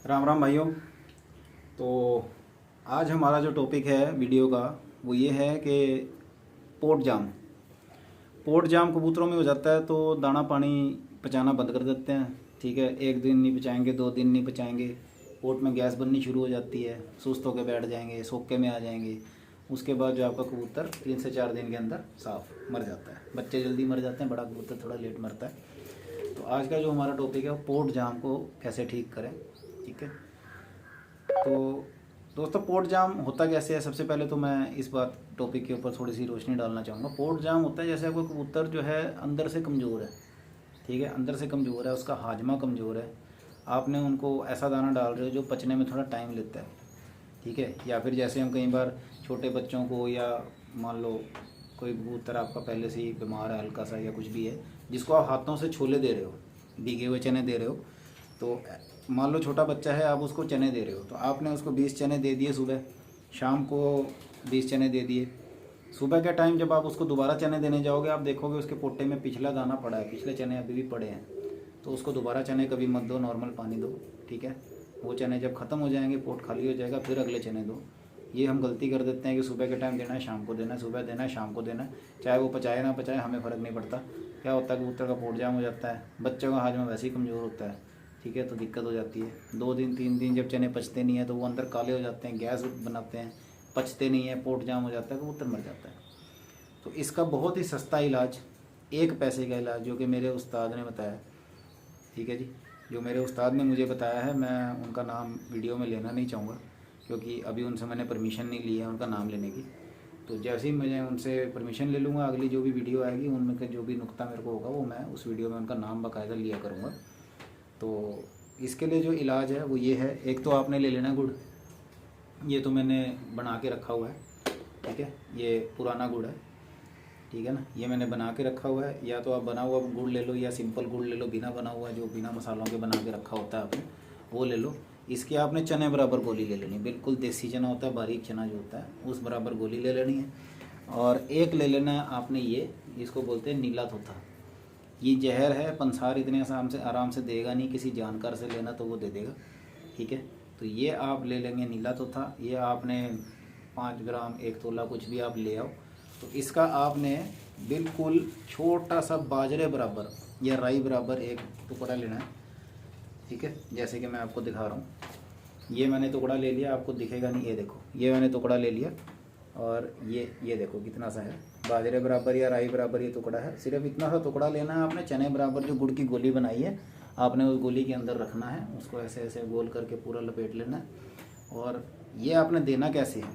राम राम भाइयों। तो आज हमारा जो टॉपिक है वीडियो का वो ये है कि पोट जाम कबूतरों में हो जाता है तो दाना पानी पचाना बंद कर देते हैं। ठीक है, एक दिन नहीं पचाएंगे, 2 दिन नहीं पचाएंगे, पोट में गैस बननी शुरू हो जाती है, सुस्त होकर बैठ जाएंगे, सोके में आ जाएंगे। उसके बाद जो आपका कबूतर 3 से 4 दिन के अंदर साफ मर जाता है। बच्चे जल्दी मर जाते हैं, बड़ा कबूतर थोड़ा लेट मरता है। तो आज का जो हमारा टॉपिक है वो पोट जाम को कैसे ठीक करें। ठीक है, तो दोस्तों पोर्ट जाम होता कैसे है। सबसे पहले तो मैं इस बात टॉपिक के ऊपर थोड़ी सी रोशनी डालना चाहूँगा। पोर्ट जाम होता है जैसे कोई कबूतर जो है अंदर से कमज़ोर है। ठीक है, अंदर से कमज़ोर है, उसका हाजमा कमज़ोर है। आपने उनको ऐसा दाना डाल रहे हो जो पचने में थोड़ा टाइम लेता है। ठीक है, या फिर जैसे हम कई बार छोटे बच्चों को, या मान लो कोई कबूतर आपका पहले से ही बीमार है हल्का सा या कुछ भी है, जिसको आप हाथों से छोले दे रहे हो, भीगे हुए चने दे रहे हो। तो मान लो छोटा बच्चा है, आप उसको चने दे रहे हो, तो आपने उसको 20 चने दे दिए सुबह, शाम को 20 चने दे दिए। सुबह के टाइम जब आप उसको दोबारा चने देने जाओगे, आप देखोगे उसके पोटे में पिछला दाना पड़ा है, पिछले चने अभी भी पड़े हैं। तो उसको दोबारा चने कभी मत दो, नॉर्मल पानी दो। ठीक है, वो चने जब ख़त्म हो जाएंगे, पोट खाली हो जाएगा, फिर अगले चने दो। ये हम गलती कर देते हैं कि सुबह के टाइम देना है, शाम को देना है, सुबह देना है, शाम को देना है। चाहे वो पचाए ना पचाए, हमें फ़र्क नहीं पड़ता। क्या होता है, कबूतर का पोट जाम हो जाता है, बच्चों का हाजमा वैसे ही कमज़ोर होता है। ठीक है, तो दिक्कत हो जाती है। 2 दिन 3 दिन जब चने पचते नहीं है तो वो अंदर काले हो जाते हैं, गैस बनाते हैं, पचते नहीं है, पोट जाम हो जाता है, कबूतर मर जाता है। तो इसका बहुत ही सस्ता इलाज, 1 पैसे का इलाज, जो कि मेरे उस्ताद ने बताया। ठीक है जी, जो मेरे उस्ताद ने मुझे बताया है, मैं उनका नाम वीडियो में लेना नहीं चाहूँगा क्योंकि अभी उनसे मैंने परमिशन नहीं ली है उनका नाम लेने की। तो जैसे ही मैं उनसे परमिशन ले लूँगा, अगली जो भी वीडियो आएगी उनमें का जो भी नुक्ता मेरे को होगा वो मैं उस वीडियो में उनका नाम बाकायदा लिया करूँगा। तो इसके लिए जो इलाज है वो ये है, एक तो आपने ले लेना गुड़। ये तो मैंने बना के रखा हुआ है। ठीक है, ये पुराना गुड़ है। ठीक है ना, ये मैंने बना के रखा हुआ है। या तो आप बना हुआ गुड़ ले लो या सिंपल गुड़ ले लो, बिना बना हुआ, जो बिना मसालों के बना के रखा होता है आपने, वो ले लो। इसकी आपने चने बराबर गोली ले लेनी, बिल्कुल देसी चना होता है, बारीक चना जो होता है, उस बराबर गोली ले लेनी है। और एक ले लेना है आपने ये, इसको बोलते हैं नीला तोता। ये जहर है, पंसार इतने आराम से देगा नहीं, किसी जानकार से लेना तो वो दे देगा। ठीक है, तो ये आप ले लेंगे नीला तोता। ये आपने 5 ग्राम 1 तोला कुछ भी आप ले आओ। तो इसका आपने बिल्कुल छोटा सा बाजरे बराबर या राई बराबर एक टुकड़ा लेना है। ठीक है, जैसे कि मैं आपको दिखा रहा हूँ, ये मैंने टुकड़ा ले लिया, आपको दिखेगा नहीं, ये देखो, ये मैंने टुकड़ा ले लिया। और ये देखो कितना सा है, बाजरे बराबर या राई बराबर ये टुकड़ा है। सिर्फ इतना सा टुकड़ा लेना है आपने। चने बराबर जो गुड़ की गोली बनाई है, आपने उस गोली के अंदर रखना है, उसको ऐसे ऐसे गोल करके पूरा लपेट लेना है। और ये आपने देना कैसे है,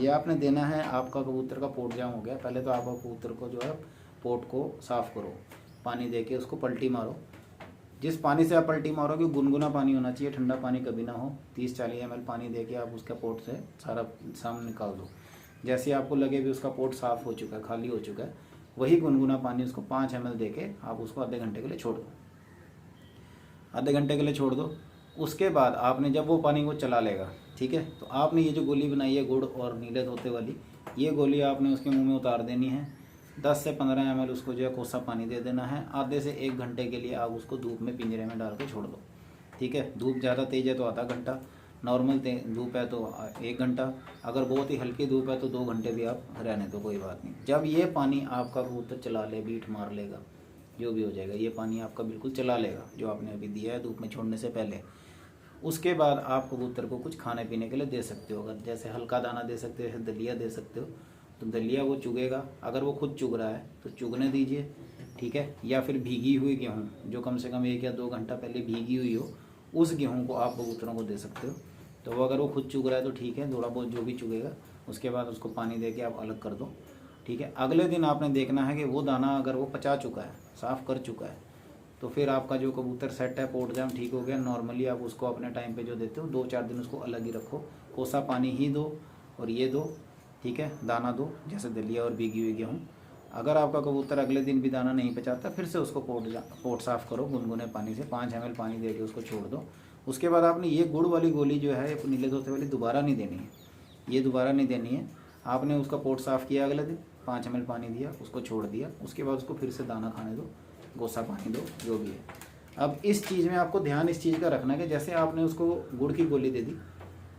ये आपने देना है, आपका कबूतर का पोट जाम हो गया, पहले तो आप कबूतर को जो है पोट को साफ़ करो, पानी दे के उसको पलटी मारो। जिस पानी से आप पलटी मारोगे गुनगुना पानी होना चाहिए, ठंडा पानी कभी ना हो। 30-40 ml पानी दे के आप उसका पोट से सारा सामान निकाल दो। जैसे आपको लगे भी उसका पोट साफ़ हो चुका है, खाली हो चुका है, वही गुनगुना पानी उसको 5 ml दे के आप उसको आधे घंटे के लिए छोड़ दो। आधे घंटे के लिए छोड़ दो। उसके बाद आपने जब वो पानी को चला लेगा, ठीक है, तो आपने ये जो गोली बनाई है गुड़ और नीले तोते वाली, ये गोली आपने उसके मुंह में उतार देनी है। 10 से 15 ml उसको जो है कोसा पानी दे देना है। आधे से 1 घंटे के लिए आप उसको धूप में पिंजरे में डाल के छोड़ दो। ठीक है, धूप ज़्यादा तेज़ है तो आधा घंटा, नॉर्मल धूप है तो 1 घंटा, अगर बहुत ही हल्की धूप है तो 2 घंटे भी आप रहने दो, कोई बात नहीं। जब ये पानी आपका कबूतर चला ले, बीट मार लेगा, जो भी हो जाएगा, ये पानी आपका बिल्कुल चला लेगा जो आपने अभी दिया है धूप में छोड़ने से पहले। उसके बाद आप कबूतर को कुछ खाने पीने के लिए दे सकते हो। अगर जैसे हल्का दाना दे सकते हो, जैसे दलिया दे सकते हो, तो दलिया वो चुगेगा। अगर वो खुद चुग रहा है तो चुगने दीजिए। ठीक है, या फिर भीगी हुई गेहूँ, जो कम से कम 1 या 2 घंटा पहले भीगी हुई हो, उस गेहूँ को आप कबूतरों को दे सकते हो। तो वो अगर वो खुद चुग रहा है तो ठीक है, थोड़ा बहुत जो भी चुगेगा, उसके बाद उसको पानी दे के आप अलग कर दो। ठीक है, अगले दिन आपने देखना है कि वो दाना अगर वो पचा चुका है, साफ़ कर चुका है, तो फिर आपका जो कबूतर सेट है, पोट जाम ठीक हो गया। नॉर्मली आप उसको अपने टाइम पे जो देते हो 2-4 दिन उसको अलग ही रखो, कोसा पानी ही दो और ये दो। ठीक है, दाना दो जैसे दलिया और भीगी हुई गेहूँ। अगर आपका कबूतर अगले दिन भी दाना नहीं पचाता, फिर से उसको पोट साफ़ करो गुनगुने पानी से, 5 ml पानी दे के उसको छोड़ दो। उसके बाद आपने ये गुड़ वाली गोली जो है, नीले तोते वाली, दोबारा नहीं देनी है। ये दोबारा नहीं देनी है। आपने उसका पोट साफ़ किया, अगले दिन 5 ml पानी दिया, उसको छोड़ दिया, उसके बाद उसको फिर से दाना खाने दो, गोसा पानी दो, जो भी है। अब इस चीज़ में आपको ध्यान इस चीज़ का रखना है कि जैसे आपने उसको गुड़ की गोली दे दी,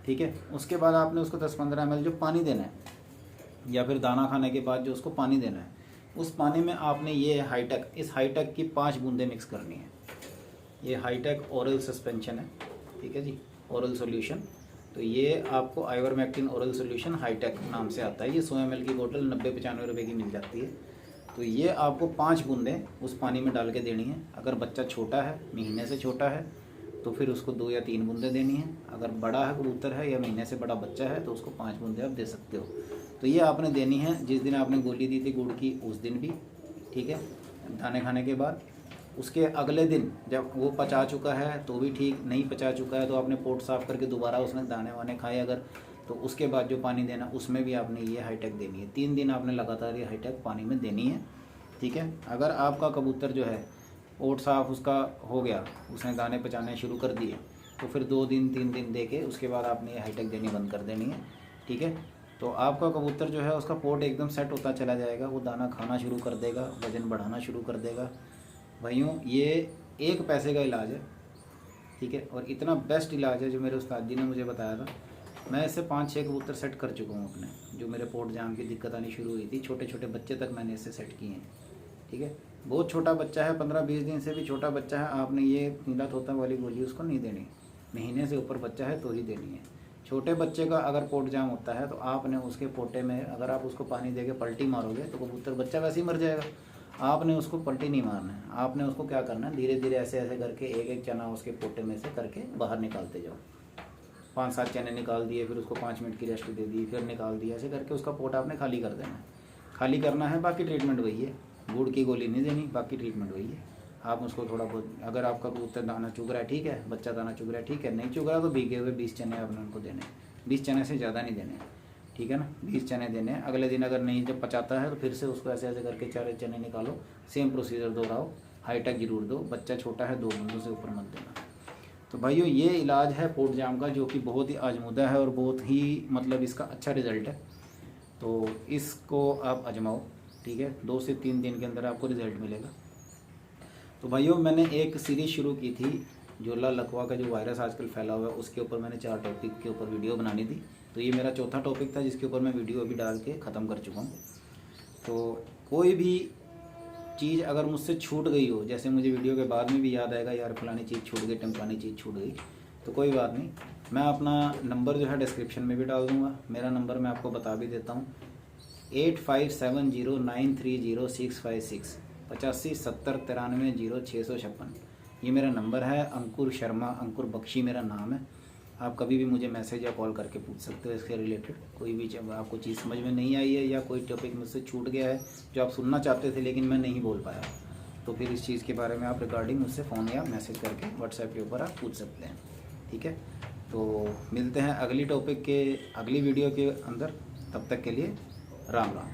ठीक है, उसके बाद आपने उसको 10-15 ml जो पानी देना है, या फिर दाना खाने के बाद जो उसको पानी देना है, उस पानी में आपने ये हाईटेक, इस हाईटेक की 5 बूंदें मिक्स करनी है। ये हाईटेक ओरल सस्पेंशन है, ठीक है जी, ओरल सॉल्यूशन। तो ये आपको आइवरमेक्टिन ओरल सॉल्यूशन हाईटेक नाम से आता है। ये 100 ml की बोतल 90-95 रुपये की मिल जाती है। तो ये आपको 5 बूंदें उस पानी में डाल के देनी है। अगर बच्चा छोटा है, महीने से छोटा है, तो फिर उसको 2 या 3 बूंदें देनी है। अगर बड़ा है, कबूतर है या महीने से बड़ा बच्चा है, तो उसको 5 बूंदें आप दे सकते हो। तो ये आपने देनी है जिस दिन आपने गोली दी थी गुड़ की, उस दिन भी, ठीक है, दाने खाने के बाद। उसके अगले दिन जब वो पचा चुका है तो भी ठीक, नहीं पचा चुका है तो आपने पोट साफ़ करके दोबारा उसने दाने वाने खाए अगर, तो उसके बाद जो पानी देना उसमें भी आपने ये हाईटेक देनी है। 3 दिन आपने लगातार ये हाईटेक पानी में देनी है, ठीक है। अगर आपका कबूतर जो है पोट साफ़ उसका हो गया, उसने दाने पचाने शुरू कर दिए, तो फिर 2 दिन 3 दिन दे के उसके बाद आपने ये हाईटेक देनी बंद कर देनी है, ठीक है। तो आपका कबूतर जो है उसका पोट एकदम सेट होता चला जाएगा, वो दाना खाना शुरू कर देगा, वज़न बढ़ाना शुरू कर देगा। भाइयों ये 1 पैसे का इलाज है, ठीक है, और इतना बेस्ट इलाज है जो मेरे उस्ताद जी ने मुझे बताया था। मैं इससे 5-6 कबूतर सेट कर चुका हूँ अपने, जो मेरे पोट जाम की दिक्कत आनी शुरू हुई थी, छोटे छोटे बच्चे तक मैंने इससे सेट किए हैं, ठीक है। बहुत छोटा बच्चा है, 15-20 दिन से भी छोटा बच्चा है, आपने ये नीला तोता वाली गोली उसको नहीं देनी। महीने से ऊपर बच्चा है तो ही देनी है। छोटे बच्चे का अगर पोट जाम होता है तो आपने उसके पोटे में अगर आप उसको पानी दे के पलटी मारोगे तो कबूतर बच्चा वैसे ही मर जाएगा। आपने उसको पलटी नहीं मारना है, आपने उसको क्या करना है, धीरे धीरे ऐसे ऐसे करके एक एक चना उसके पोटे में से करके बाहर निकालते जाओ। 5-7 चने निकाल दिए, फिर उसको 5 मिनट की रेस्ट दे दी, फिर निकाल दिया, ऐसे करके उसका पोट आपने खाली कर देना है। खाली करना है, बाकी ट्रीटमेंट वही है, गुड़ की गोली नहीं देनी, बाकी ट्रीटमेंट वही है। आप उसको थोड़ा बहुत, अगर आपका कबूतर दाना चुग रहा है ठीक है, बच्चा दाना चुग रहा है ठीक है, नहीं चुग रहा तो भीगे हुए 20 चने आपने उनको देने, 20 चने से ज़्यादा नहीं देने, ठीक है ना, 20 चने देने हैं। अगले दिन अगर नहीं जब पचाता है तो फिर से उसको ऐसे ऐसे करके 4 चने निकालो, सेम प्रोसीजर दोहराओ, हाईटेक जरूर दो। बच्चा छोटा है 2 बूंदों से ऊपर मत देना। तो भाइयों ये इलाज है पोट जाम का, जो कि बहुत ही आजमुदा है और बहुत ही मतलब इसका अच्छा रिज़ल्ट है। तो इसको आप आजमाओ, ठीक है, 2 से 3 दिन के अंदर आपको रिज़ल्ट मिलेगा। तो भाइयों मैंने एक सीरीज़ शुरू की थी, झोला लकवा का जो वायरस आजकल फैला हुआ है, उसके ऊपर मैंने 4 टॉपिक के ऊपर वीडियो बनानी थी। तो ये मेरा चौथा टॉपिक था जिसके ऊपर मैं वीडियो अभी डाल के ख़त्म कर चुका हूँ। तो कोई भी चीज़ अगर मुझसे छूट गई हो, जैसे मुझे वीडियो के बाद में भी याद आएगा यार फलानी चीज़ छूट गई, टमकानी चीज़ छूट गई, तो कोई बात नहीं, मैं अपना नंबर जो है डिस्क्रिप्शन में भी डाल दूँगा। मेरा नंबर मैं आपको बता भी देता हूँ, 8570930656, 8570930656। ये मेरा नंबर है। अंकुर शर्मा, अंकुर बख्शी मेरा नाम है। आप कभी भी मुझे मैसेज या कॉल करके पूछ सकते हो इसके रिलेटेड। कोई भी जब आपको चीज़ समझ में नहीं आई है या कोई टॉपिक मुझसे छूट गया है जो आप सुनना चाहते थे लेकिन मैं नहीं बोल पाया, तो फिर इस चीज़ के बारे में आप रिगार्डिंग मुझसे फ़ोन या मैसेज करके व्हाट्सएप के ऊपर आप पूछ सकते हैं, ठीक है। तो मिलते हैं अगली टॉपिक के अगली वीडियो के अंदर, तब तक के लिए राम राम।